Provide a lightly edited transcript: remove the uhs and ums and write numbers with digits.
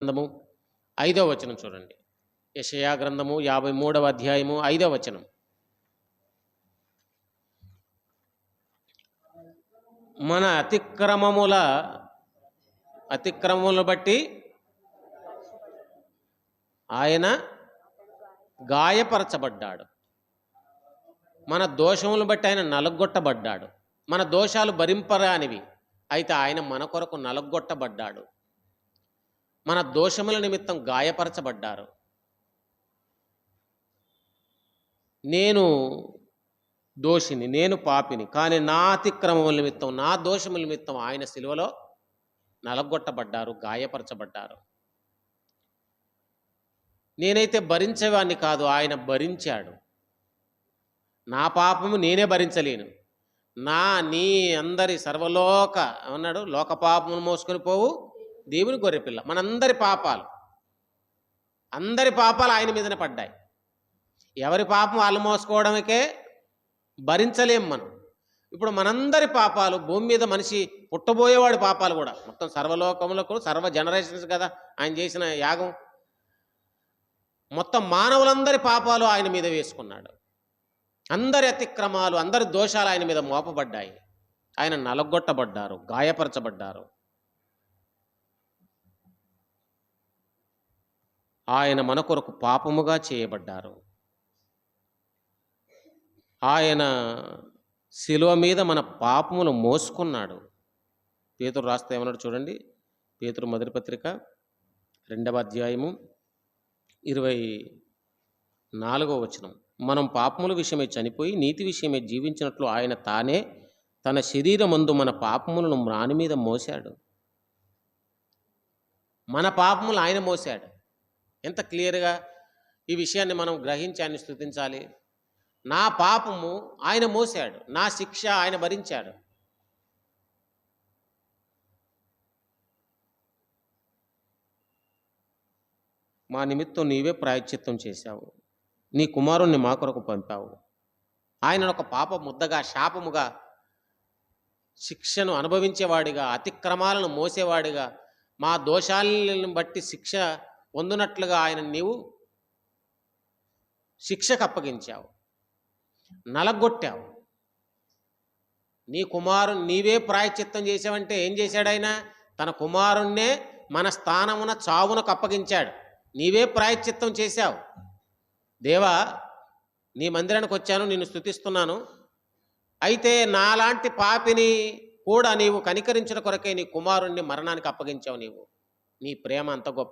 గ్రంథము 5వ వచనం చూడండి. యెషయా గ్రంథము 53వ అధ్యాయము 5వ వచనం. మన అతిక్రమములను బట్టి ఆయన గాయపరచబడ్డాడు, మన దోషములను బట్టి ఆయన నలగొట్టబడ్డాడు. మన దోషాలు భరింపరానివి, అయితే ఆయన మన కొరకు నలగొట్టబడ్డాడు. మన దోషముల నిమిత్తం గాయపరచబడ్డారు. నేను దోషిని, నేను పాపిని, కానీ నా అతిక్రమముల నిమిత్తం, నా దోషముల నిమిత్తం ఆయన సిలువలో నలగొట్టబడ్డారు, గాయపరచబడ్డారు. నేనైతే భరించేవాడిని కాదు, ఆయన భరించాడు. నా పాపము నేనే భరించలేను. నీ అందరి సర్వలోక అన్నాడు, లోక పాపమును మోసుకొని పోవు దేవుని గొర్రెపిల్ల. అందరి పాపాలు ఆయన మీదనే పడ్డాయి. ఎవరి పాపం వాళ్ళు మోసుకోవడానికే భరించలేం మనం. ఇప్పుడు మనందరి పాపాలు, భూమి మీద మనిషి పుట్టబోయేవాడి పాపాలు కూడా, మొత్తం సర్వలోకములకు సర్వ జనరేషన్స్ కదా ఆయన చేసిన యాగం. మొత్తం మానవులందరి పాపాలు ఆయన మీద వేసుకున్నాడు. అందరి అతిక్రమాలు, అందరి దోషాలు ఆయన మీద మోపబడ్డాయి. ఆయన నలగొట్టబడ్డారు, గాయపరచబడ్డారు. ఆయన మన కొరకు పాపముగా చేయబడ్డారు. ఆయన శిలువ మీద మన పాపములు మోసుకున్నాడు. పేతురు రాస్తే ఏమన్నాడు చూడండి. పేతురు మొదటి పత్రిక 2వ అధ్యాయము 24వ వచనం. మనం పాపముల విషయమై చనిపోయి నీతి విషయమై జీవించినట్లు ఆయన తానే తన శరీరమందు మన పాపములను మ్రాని మీద మోశాడు. మన పాపములు ఆయన మోశాడు. ఎంత క్లియర్గా ఈ విషయాన్ని మనం గ్రహించి ఆయన స్తుతించాలి. నా పాపము ఆయన మోశాడు, నా శిక్ష ఆయన భరించాడు. మా నిమిత్తం నీవే ప్రాయశ్చిత్తం చేశావు, నీ కుమారుణ్ణి మా కొరకు పంపావు. ఆయనను ఒక పాప ముద్దగా, శాపముగా, శిక్షను అనుభవించేవాడిగా, అతిక్రమాలను మోసేవాడిగా, మా దోషాలను బట్టి శిక్ష పొందునట్లుగా ఆయన నీవు శిక్షకు అప్పగించావు, నలగొట్టావు. నీ కుమారుని నీవే ప్రాయశ్చిత్తం చేసావంటే ఏం చేశాడు ఆయన? తన కుమారుణ్ణే మన స్థానమున చావునకు అప్పగించాడు. నీవే ప్రాయశ్చిత్తం చేశావు. దేవా, నీ మందిరానికి వచ్చాను, నిన్ను స్తుతిస్తున్నాను. అయితే నాలాంటి పాపిని కూడా నీవు కనికరించిన కొరకే నీ కుమారుణ్ణి మరణానికి అప్పగించావు. నీ ప్రేమ అంత గొప్ప.